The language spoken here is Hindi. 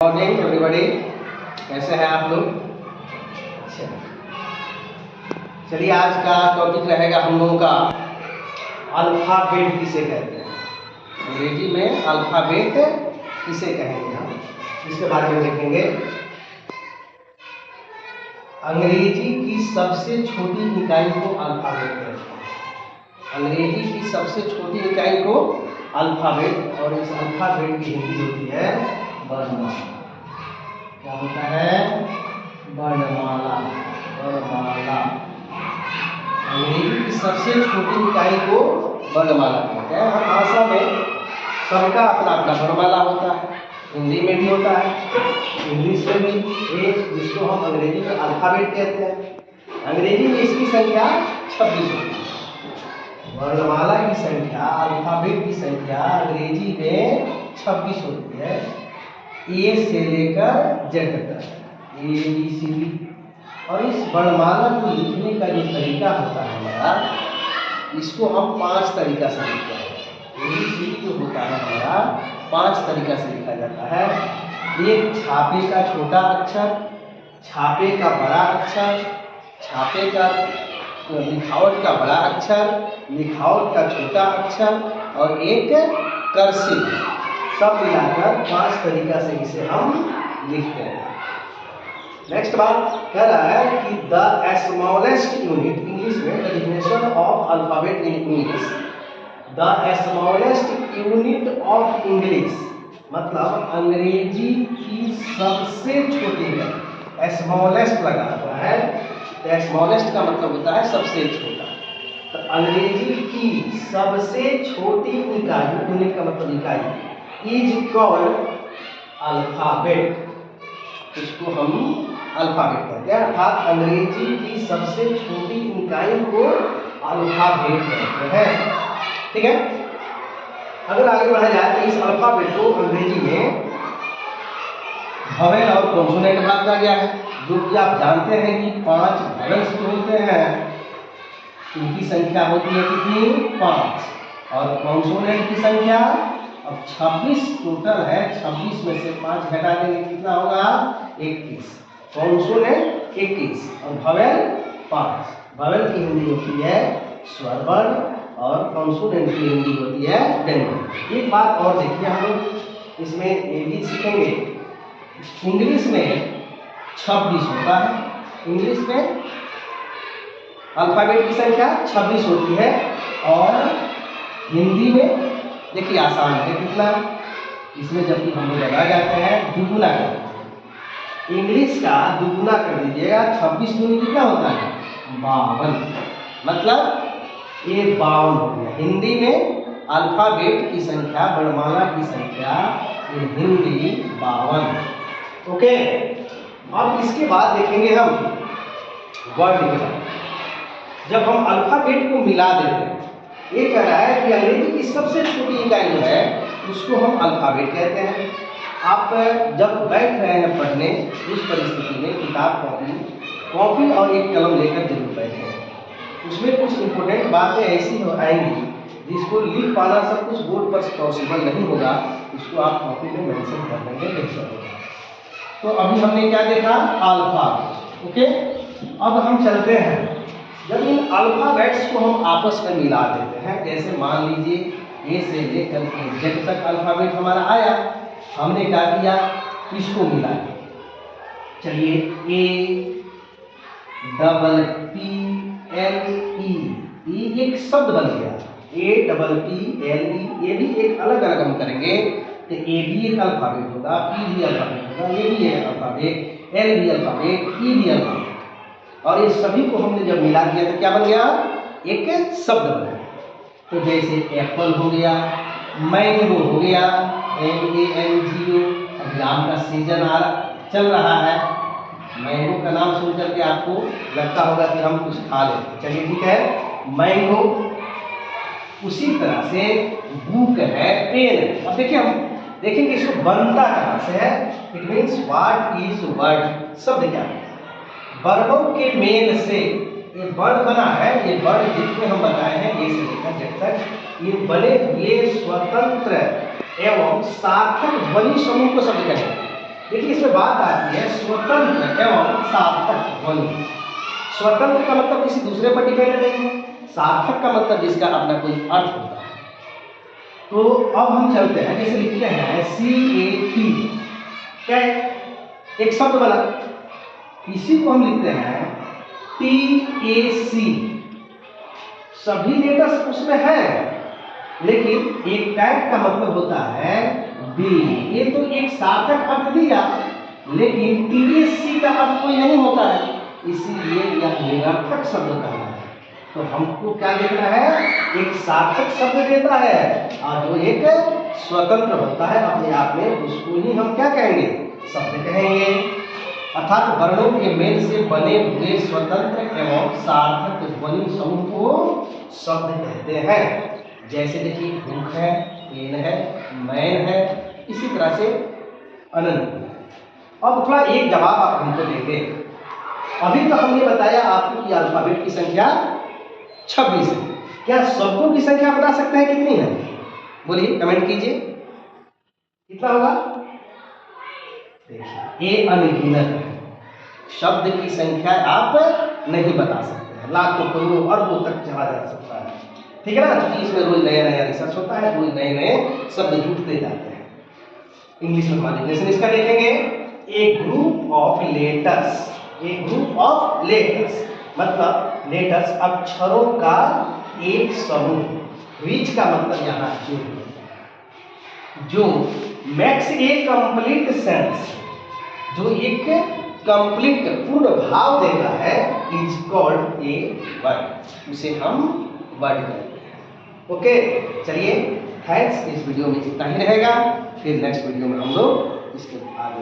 मॉर्निंग एवरीबॉडी, कैसे हैं आप लोग? चलिए, आज का टॉपिक रहेगा हम लोगों का अल्फ़ाबेट किसे कहते हैं। अंग्रेजी में अल्फ़ाबेट किसे कहेंगे हम, इसके बारे में देखेंगे। अंग्रेजी की सबसे छोटी इकाई को अल्फ़ाबेट कहते हैं। अंग्रेजी की सबसे छोटी इकाई को अल्फ़ाबेट, और इस अल्फ़ाबेट की हिंदी होती है वर्णमाला। क्या होता है? वर्णमाला। वर्णमाला अंग्रेजी की सबसे छोटी इकाई को वर्णमाला कहते हैं। हर भाषा में सबका अपना अपना वर्णमाला होता है। हिंदी में भी होता है, इंग्लिश में भी, एक जिसको हम अंग्रेजी में अल्फ़ाबेट कहते हैं। अंग्रेजी में इसकी संख्या 26 होती है। वर्णमाला की संख्या, अल्फ़ाबेट की संख्या अंग्रेजी में 26 होती है, ए से लेकर जेड तक, ABCD। और इस वर्णमाला को लिखने का जो तरीका होता है हमारा, इसको हम 5 तरीका से लिखते हैं। ABCD जो होता है हमारा 5 तरीका से लिखा जाता है। एक, छापे का छोटा अक्षर, छापे का बड़ा अक्षर, छापे का लिखावट का बड़ा अक्षर, लिखावट का छोटा अक्षर, और एक कर्सिव। सब मिलाकर 5 तरीका से इसे हम लिखते हैं। नेक्स्ट बात कह रहा है कि द स्मॉलेस्ट यूनिट, इंग्लिश में the definition of alphabet in English. The smallest unit of English मतलब अंग्रेजी की सबसे छोटी है। स्मॉलेस्ट लगा हुआ है, तो स्मॉलेस्ट का मतलब होता है सबसे छोटा। तो अंग्रेजी की सबसे छोटी इकाई, यूनिट का मतलब इकाई, इज कॉल्ड अल्फाबेट। इसको हम अल्फाबेट कहते हैं, अर्थात अंग्रेजी की सबसे छोटी इकाई को अल्फाबेट कहते हैं। ठीक है, अगर आगे बढ़ा जाए तो इस अल्फाबेट को अंग्रेजी में वोवेल और कॉन्सोनेंट बांटा गया है, जो कि आप जानते हैं कि 5 वोवेल्स जो होते हैं इनकी संख्या होती है कितनी? 5। और कॉन्सोनेंट की संख्या अब 26 टोटल है, 26 में से 5 घटा देंगे कितना होगा? 21। कॉन्सोनेंट 21 और वोवेल 5। वोवेल की हिंदी होती है स्वर वर्ण, और कॉन्सोनेंट की हिंदी होती है व्यंजन। एक बात और देखिए, हम लोग इसमें ये भी सीखेंगे, इंग्लिश में 26 होता है। इंग्लिश में अल्फ़ाबेट की संख्या 26 होती है, और हिंदी में देखिए आसान है कितना, इसमें जबकि हम लोग लगा जाते हैं दुगुना कर देते हैं। इंग्लिश का दुगुना कर दीजिएगा, 26 दूनी कितना होता है? 52। मतलब ये 52 हो गया। हिंदी में अल्फ़ाबेट की संख्या, वर्णमाला की संख्या हिंदी 52। ओके, अब इसके बाद देखेंगे हम वर्ड के बाद। जब हम अल्फ़ाबेट को मिला देते हैं, ये कह रहा है कि अंग्रेजी की सबसे छोटी इकाई जो है उसको हम अल्फ़ाबेट कहते हैं। आप जब बैठ रहे हैं पढ़ने, उस परिस्थिति में किताब कॉपी और एक कलम लेकर जरूर बैठें। उसमें कुछ इम्पोर्टेंट बातें ऐसी आएंगी जिसको लिख पाना सब कुछ बोर्ड पर पॉसिबल नहीं होगा, इसको आप कॉपी में मेंशन कर लेंगे, बेहतर होगा। तो अभी हमने क्या देखा? अल्फ़ाबेट। ओके, अब हम चलते हैं, जब इन अल्फ़ाबेट्स को हम आपस में मिला देते हैं, जैसे मान लीजिए ए से लेकर के जेड तक अल्फ़ाबेट हमारा आया, हमने क्या किया? इसको मिला दिया। चलिए, APPLE, ये एक शब्द बन गया। APPLE, ये भी एक अलग अलग हम करेंगे, तो ए भी एक अल्फ़ाबेट होगा, पी भी अल्फ़ाबेट होगा, ए भी एक अल्फ़ाबेट, एल भी अल्फ़ाबेट, ई भी अल्फ़ाबेट। और ये सभी को हमने जब मिला दिया तो क्या बन गया? एक शब्द बन गया। तो जैसे एप्पल हो गया, मैंगो हो गया, MANGO। अब आम का सीजन चल रहा है, मैंगो का नाम सुन करके आपको लगता होगा कि हम कुछ खा लेते। चलिए ठीक है, मैंगो। उसी तरह से बुक है, पेन है। अब देखिए, हम देखेंगे इसको बनता कहाँ से है। It means what is word, शब्द क्या है? वर्णों के मेल से ये वर्ड बना है। ये वर्ड जितने हम बताए हैं ए से लेकर जेड तक, ये बने हुए स्वतंत्र एवं सार्थक ध्वनि समूह को शब्द कहेंगे। देखिए इसमें बात आती है स्वतंत्र एवं सार्थक ध्वनि। स्वतंत्र का मतलब किसी दूसरे पर डिपेंड नहीं है, सार्थक का मतलब जिसका अपना कोई अर्थ होता है। तो अब हम चलते हैं, जैसे लिखते हैं CAT, क्या है, एक शब्द बना, इसी को हम लिखते हैं TAC। सभी लेटर्स उसमें है, लेकिन एक टैग का मतलब होता है बी। ये तो एक सार्थक अर्थ दिया, लेकिन TAC का अर्थ कोई नहीं होता है, इसीलिए यह निरर्थक शब्द कहलाता है। तो हमको क्या देखना है, एक सार्थक शब्द देता है और जो एक स्वतंत्र होता है अपने आप में, उसको ही हम क्या कहेंगे, शब्द कहेंगे। अर्थात वर्णों के मेल से बने हुए स्वतंत्र एवं सार्थक ध्वनि समूह को शब्द कहते हैं। जैसे देखिए भूख है, पेन है, मैन है, इसी तरह से अनंत। अब थोड़ा एक जवाब आप हमको देंगे। अभी तो हमने बताया आपको कि अल्फाबेट की संख्या 26 है, क्या शब्दों की संख्या बता सकते हैं कितनी है? बोलिए, कमेंट कीजिए, कितना होगा? देखिए ये अनगिनत है, शब्द की संख्या आप नहीं बता सकते हैं, लाखों करोड़ों अरबों तक चला जा सकता है, ठीक है ना, क्योंकि इसमें रोज नया नया रिसर्च होता है, रोज नए नए शब्द जुड़ते जाते हैं। इंग्लिश में हमारे डेफिनेशन इसका देखेंगे, a group of letters. A group of letters मतलब लेटर्स अक्षरों का एक समूह। विच का मतलब यहाँ जो मैक्स ए कंप्लीट सेंस, जो एक कंप्लीट पूर्ण भाव देता है, इज कॉल्ड ए वर्ड, उसे हम वर्ड कहते हैं। ओके, चलिए थैंक्स। इस वीडियो में इतना ही रहेगा, फिर नेक्स्ट वीडियो में हम लोग इसके आगे